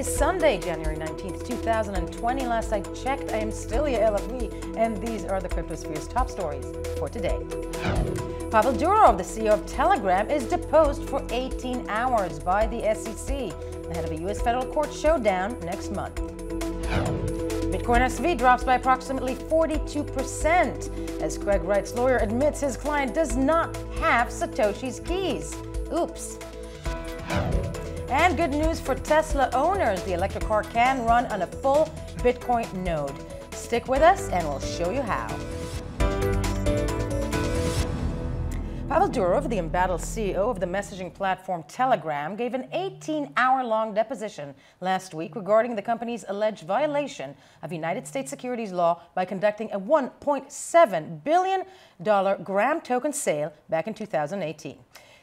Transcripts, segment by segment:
is Sunday, January 19th, 2020. Last I checked, I am still Yael Avi, and these are the Cryptosphere's top stories for today. Pavel Durov, the CEO of Telegram, is deposed for 18 hours by the SEC ahead of a U.S. federal court showdown next month. Bitcoin SV drops by approximately 42% as Craig Wright's lawyer admits his client does not have Satoshi's keys. Oops. And good news for Tesla owners. The electric car can run on a full Bitcoin node. Stick with us and we'll show you how. Pavel Durov, the embattled CEO of the messaging platform Telegram, gave an 18-hour-long deposition last week regarding the company's alleged violation of United States securities law by conducting a $1.7 billion Gram token sale back in 2018.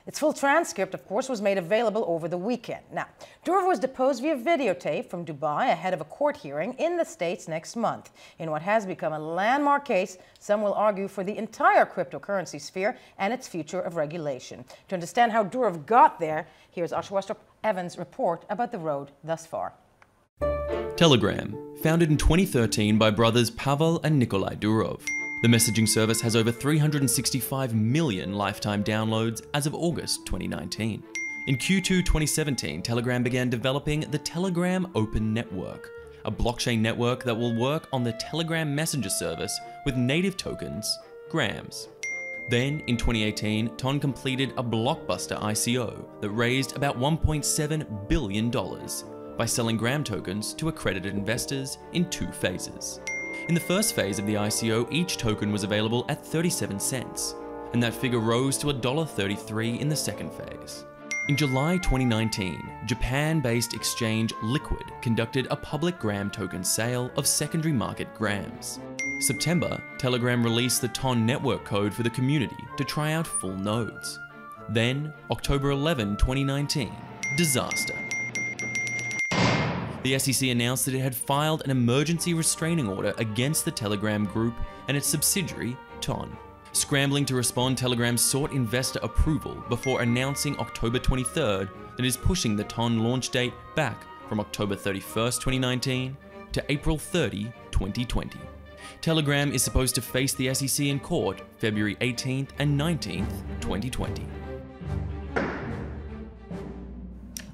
Its full transcript, of course, was made available over the weekend. Now, Durov was deposed via videotape from Dubai ahead of a court hearing in the States next month in what has become a landmark case, some will argue, for the entire cryptocurrency sphere and its future of regulation. To understand how Durov got there, here's Asher Westrop Evans' report about the road thus far. Telegram, founded in 2013 by brothers Pavel and Nikolai Durov. The messaging service has over 365 million lifetime downloads as of August 2019. In Q2 2017, Telegram began developing the Telegram Open Network, a blockchain network that will work on the Telegram Messenger service with native tokens, grams. Then, in 2018, TON completed a blockbuster ICO that raised about $1.7 billion by selling gram tokens to accredited investors in 2 phases. In the first phase of the ICO, each token was available at 37 cents, and that figure rose to $1.33 in the second phase. In July 2019, Japan-based exchange Liquid conducted a public gram token sale of secondary market grams. September, Telegram released the TON network code for the community to try out full nodes. Then, October 11, 2019, disaster. The SEC announced that it had filed an emergency restraining order against the Telegram Group and its subsidiary, TON. Scrambling to respond, Telegram sought investor approval before announcing October 23rd that it is pushing the TON launch date back from October 31st, 2019 to April 30, 2020. Telegram is supposed to face the SEC in court February 18th and 19th, 2020.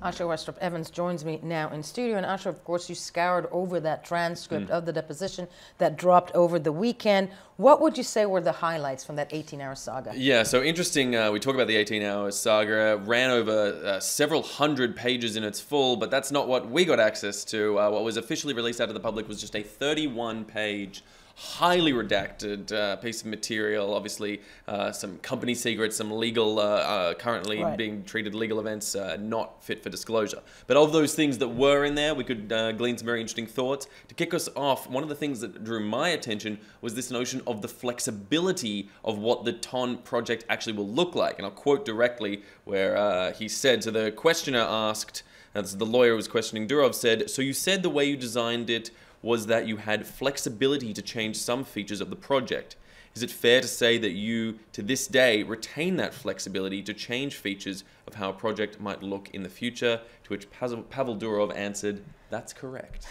Asher Westrop Evans joins me now in studio. And Asher, of course, you scoured over that transcript of the deposition that dropped over the weekend. What would you say were the highlights from that 18-hour saga? Yeah, so interesting. We talk about the 18-hour saga. Ran over several hundred pages in its full, but that's not what we got access to. What was officially released out to the public was just a 31-page highly redacted piece of material, obviously some company secrets, some legal, currently being treated legal events not fit for disclosure. But of those things that were in there, we could glean some very interesting thoughts. To kick us off, one of the things that drew my attention was this notion of the flexibility of what the TON project actually will look like. And I'll quote directly where he said, so the questioner asked, the lawyer who was questioning Durov said, "So you said the way you designed it was that you had flexibility to change some features of the project. Is it fair to say that you, to this day, retain that flexibility to change features of how a project might look in the future?" To which Pavel Durov answered, "That's correct."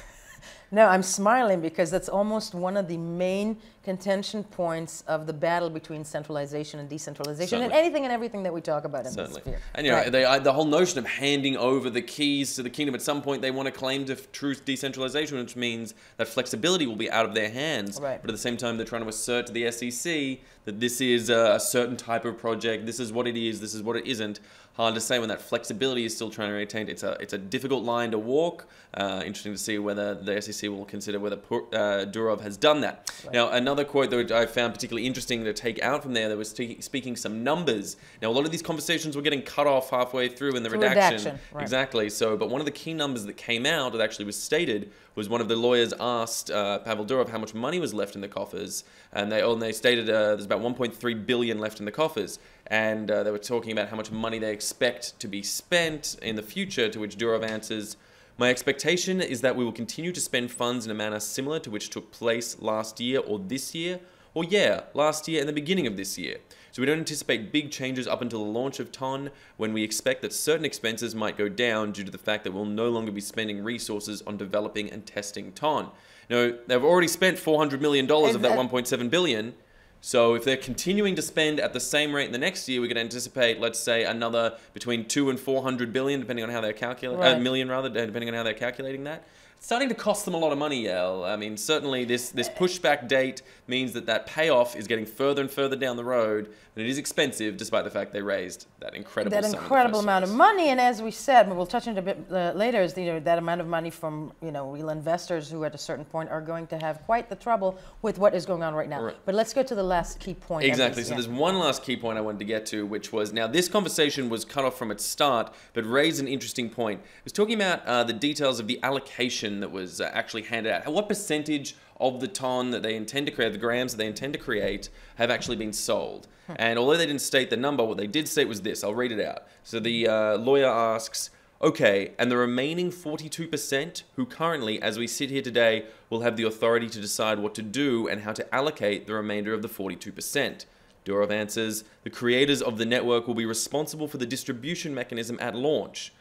No, I'm smiling because that's almost one of the main contention points of the battle between centralization and decentralization and anything and everything that we talk about in this sphere. And you know, the whole notion of handing over the keys to the kingdom, at some point they want to claim to true decentralization, which means that flexibility will be out of their hands. But at the same time, they're trying to assert to the SEC that this is a certain type of project, this is what it is, this is what it isn't. Hard to say when that flexibility is still trying to retain. It's a difficult line to walk. Interesting to see whether the SEC will consider whether Durov has done that. Now, another quote that I found particularly interesting to take out from there, that was speaking some numbers. Now, a lot of these conversations were getting cut off halfway through in the redaction. Exactly. So, but one of the key numbers that came out that actually was stated was one of the lawyers asked Pavel Durov how much money was left in the coffers, and they stated there's about 1.3 billion left in the coffers. And they were talking about how much money they expect to be spent in the future, to which Durov answers, "My expectation is that we will continue to spend funds in a manner similar to which took place last year or this year. Well, yeah, last year and the beginning of this year. So we don't anticipate big changes up until the launch of TON, when we expect that certain expenses might go down due to the fact that we'll no longer be spending resources on developing and testing TON. Now, they've already spent $400 million of that $1.7 billion. So if they're continuing to spend at the same rate in the next year, we could anticipate, let's say, another between 200 and 400 billion, depending on how they're calculating, million rather, depending on how they're calculating that. It's starting to cost them a lot of money, Yael. I mean, certainly this pushback date means that payoff is getting further and further down the road, and it is expensive, despite the fact they raised that incredible amount of money. And as we said, we'll touch on it a bit later, is that amount of money from real investors who at a certain point are going to have quite the trouble with what is going on right now. Right. But let's go to the last key point. Exactly. So there's one last key point I wanted to get to, which was, now this conversation was cut off from its start, but raised an interesting point. It was talking about the details of the allocation that was actually handed out. What percentage of the TON that they intend to create, the grams that they intend to create, have actually been sold? And although they didn't state the number, what they did state was this. I'll read it out. So the lawyer asks, okay, and the remaining 42%, who currently, as we sit here today, will have the authority to decide what to do and how to allocate the remainder of the 42%. Durov answers, the creators of the network will be responsible for the distribution mechanism at launch.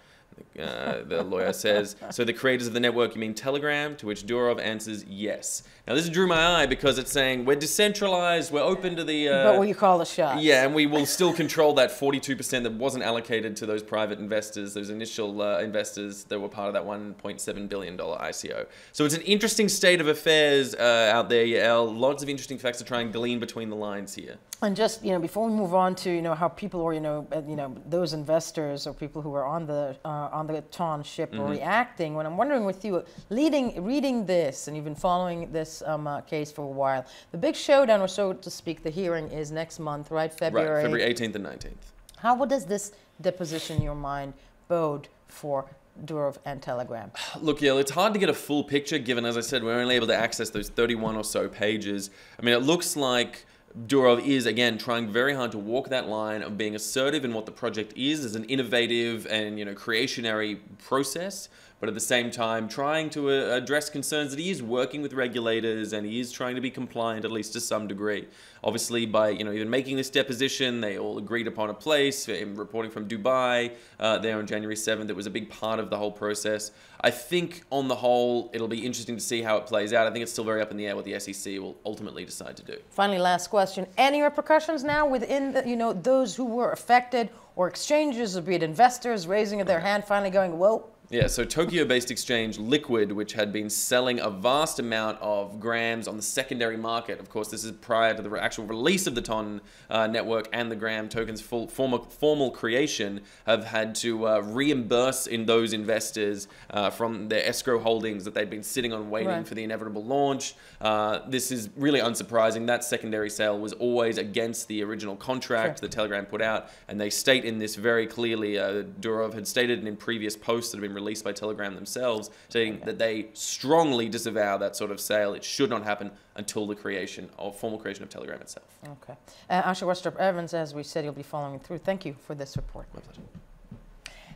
The lawyer says, so the creators of the network, you mean Telegram? To which Durov answers, yes. Now this drew my eye because it's saying we're decentralized, we're open to the... but will you call the shots? Yeah, and we will still control that 42% that wasn't allocated to those private investors, those initial investors that were part of that $1.7 billion ICO. So it's an interesting state of affairs out there, Yael. Lots of interesting facts to try and glean between the lines here. And just, before we move on to, how people or, those investors or people who are on the TON ship are reacting, when I'm wondering with you, reading this, and you've been following this case for a while, the big showdown, or so to speak, the hearing is next month, right? February. Right, February 18th and 19th. How does this deposition, in your mind, bode for Durov and Telegram? Look, Yael, it's hard to get a full picture given, as I said, we're only able to access those 31 or so pages. I mean, it looks like Durov is, again, trying very hard to walk that line of being assertive in what the project is as an innovative and, creationary process, but at the same time trying to address concerns that he is working with regulators and he is trying to be compliant, at least to some degree. Obviously, by even making this deposition, they all agreed upon a place. Him reporting from Dubai there on January 7th, it was a big part of the whole process. I think, on the whole, it'll be interesting to see how it plays out. I think it's still very up in the air what the SEC will ultimately decide to do. Finally, last question. Any repercussions now within the, those who were affected, or exchanges, or be it investors raising their hand, finally going, whoa? Yeah, so Tokyo-based exchange Liquid, which had been selling a vast amount of grams on the secondary market. Of course, this is prior to the actual release of the TON network and the Gram tokens' formal creation, have had to reimburse in those investors from their escrow holdings that they'd been sitting on waiting for the inevitable launch. This is really unsurprising. That secondary sale was always against the original contract that Telegram put out, and they state in this very clearly. Durov had stated in previous posts that have been released by Telegram themselves, saying that they strongly disavow that sort of sale. It should not happen until the formal creation of Telegram itself. Okay. Asher Westrup-Evans, as we said, you'll be following through. Thank you for this report. My pleasure.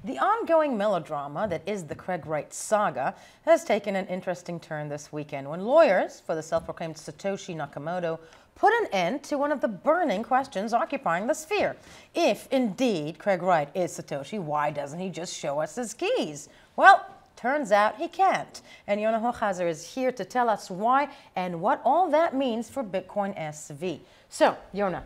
The ongoing melodrama that is the Craig Wright saga has taken an interesting turn this weekend when lawyers for the self-proclaimed Satoshi Nakamoto put an end to one of the burning questions occupying the sphere. If indeed Craig Wright is Satoshi, why doesn't he just show us his keys? Well, turns out he can't. And Yona Hochhauser is here to tell us why and what all that means for Bitcoin SV. So, Yona,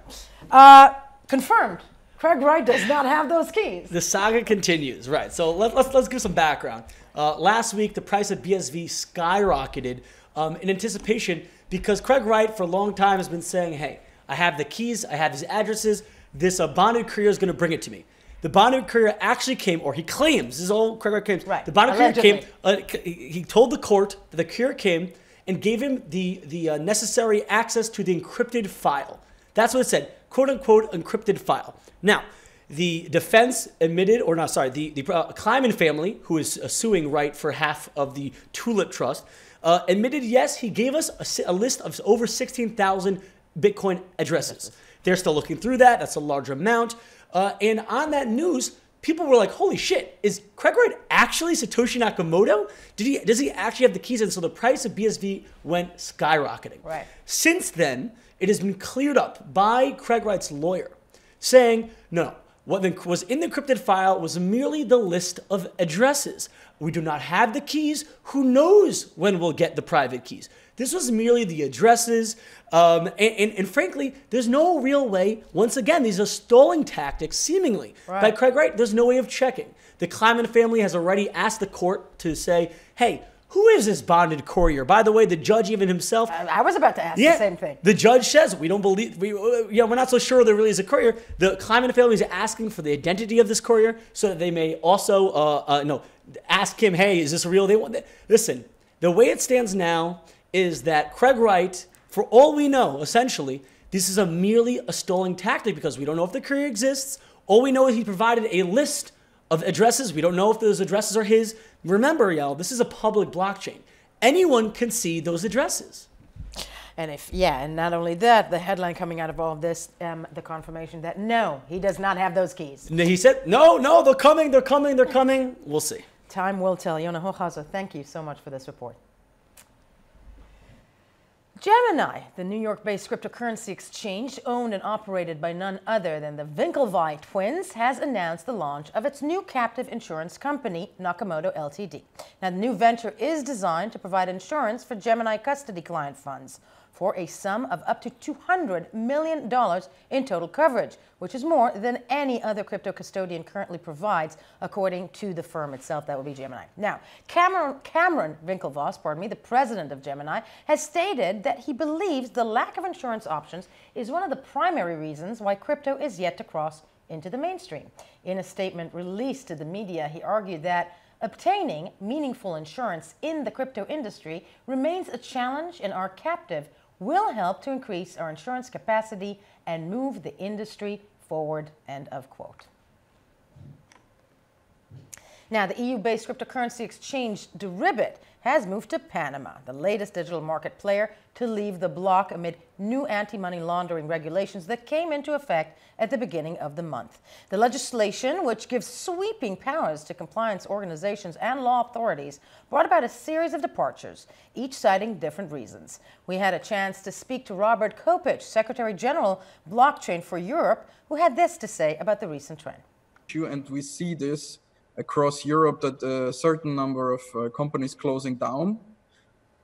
confirmed. Craig Wright does not have those keys. The saga continues, right? So let's give some background. Last week, the price of BSV skyrocketed in anticipation because Craig Wright for a long time has been saying, hey, I have the keys, I have these addresses, this bonded courier is going to bring it to me. The bonded courier actually came, or he claims, this is all Craig Wright claims, right. The bonded courier came, he told the court that the courier came and gave him the necessary access to the encrypted file. That's what it said, quote unquote encrypted file. Now, the defense admitted, or not, sorry, the Kleiman family, who is suing Wright for half of the Tulip Trust, admitted, yes, he gave us a list of over 16,000 Bitcoin addresses. They're still looking through that. That's a large amount. And on that news, people were like, holy shit, is Craig Wright actually Satoshi Nakamoto? Does he actually have the keys? And so the price of BSV went skyrocketing. Right. Since then, it has been cleared up by Craig Wright's lawyer, saying, no, what was in the encrypted file was merely the list of addresses. We do not have the keys. Who knows when we'll get the private keys? This was merely the addresses. And frankly, there's no real way. Once again, these are stalling tactics, seemingly, by Craig Wright. There's no way of checking. The Kleiman family has already asked the court to say, hey, who is this bonded courier? By the way, the judge even himself. I was about to ask the same thing. The judge says, we don't believe, we're not so sure there really is a courier. The Kleiman family is asking for the identity of this courier so that they may also ask him, hey, is this real? They want that. Listen, the way it stands now is that Craig Wright, for all we know, essentially, this is merely a stalling tactic because we don't know if the courier exists. All we know is he provided a list of addresses. We don't know if those addresses are his. Remember, y'all, this is a public blockchain. Anyone can see those addresses. And and not only that, the headline coming out of all of this, the confirmation that no, he does not have those keys. He said, no, they're coming. We'll see. Time will tell. Yona Hochhauser, thank you so much for this report. Gemini, the New York-based cryptocurrency exchange owned and operated by none other than the Winklevi twins, has announced the launch of its new captive insurance company, Nakamoto Ltd. Now, the new venture is designed to provide insurance for Gemini custody client funds for a sum of up to $200 million in total coverage, which is more than any other crypto custodian currently provides, according to the firm itself. That would be Gemini. Now, Cameron Winklevoss, the president of Gemini, has stated that he believes the lack of insurance options is one of the primary reasons why crypto is yet to cross into the mainstream. In a statement released to the media, he argued that obtaining meaningful insurance in the crypto industry remains a challenge, and our captive will help to increase our insurance capacity and move the industry forward, end of quote. Now, the EU-based cryptocurrency exchange Deribit has moved to Panama, the latest digital market player to leave the bloc amid new anti-money laundering regulations that came into effect at the beginning of the month. The legislation, which gives sweeping powers to compliance organizations and law authorities, brought about a series of departures, each citing different reasons. We had a chance to speak to Robert Kopich, Secretary General, Blockchain for Europe, who had this to say about the recent trend. And we see this across Europe, that a certain number of companies closing down,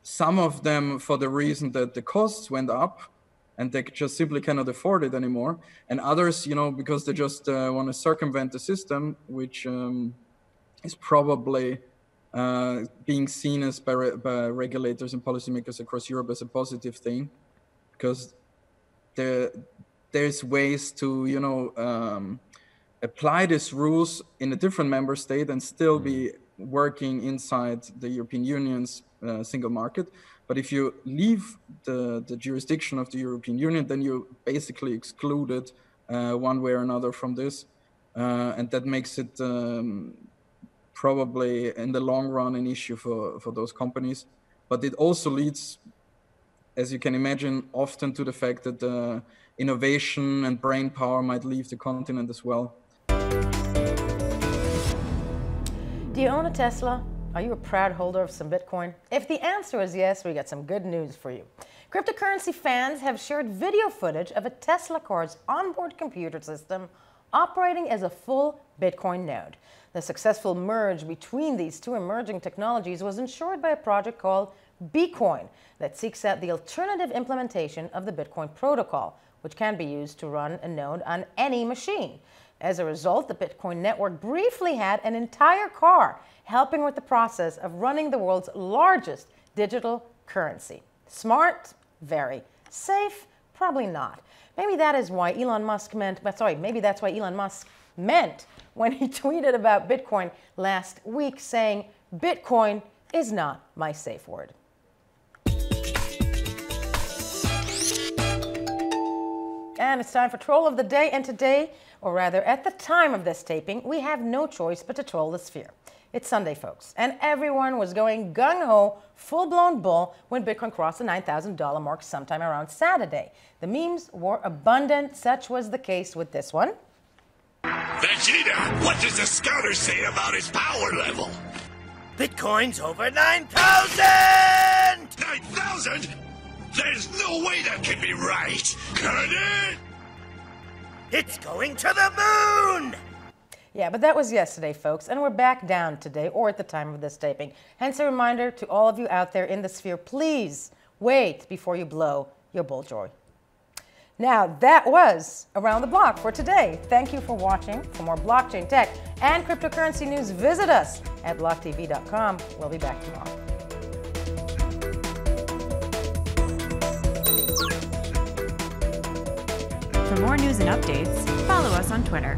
some of them for the reason that the costs went up and they just simply cannot afford it anymore, and others, because they just want to circumvent the system, which is probably being seen as by regulators and policymakers across Europe as a positive thing, because there's ways to apply these rules in a different member state and still be working inside the European Union's single market. But if you leave the jurisdiction of the European Union, then you're basically excluded one way or another from this. And that makes it probably in the long run an issue for those companies. But it also leads, as you can imagine, often to the fact that innovation and brain power might leave the continent as well. Do you own a Tesla? Are you a proud holder of some Bitcoin? If the answer is yes, we got some good news for you. Cryptocurrency fans have shared video footage of a Tesla car's onboard computer system operating as a full Bitcoin node. The successful merge between these two emerging technologies was ensured by a project called Bcoin that seeks out the alternative implementation of the Bitcoin protocol, which can be used to run a node on any machine. As a result, the Bitcoin network briefly had an entire car helping with the process of running the world's largest digital currency. Smart? Very. Safe? Probably not. Maybe that is why Elon Musk meant when he tweeted about Bitcoin last week, saying, "Bitcoin is not my safe word." And it's time for Troll of the Day, and today, or rather at the time of this taping, we have no choice but to troll the sphere. It's Sunday, folks, and everyone was going gung-ho, full-blown bull when Bitcoin crossed the $9,000 mark sometime around Saturday. The memes were abundant. Such was the case with this one. Vegeta, what does the scouter say about his power level? Bitcoin's over 9,000! 9,000? There's no way that can be right. Can it? It's going to the moon! Yeah, but that was yesterday, folks, and we're back down today, or at the time of this taping. Hence a reminder to all of you out there in the sphere, please wait before you blow your bulljoy. Now, that was Around the Block for today. Thank you for watching. For more blockchain tech and cryptocurrency news, visit us at blocktv.com. We'll be back tomorrow. For more news and updates, follow us on Twitter.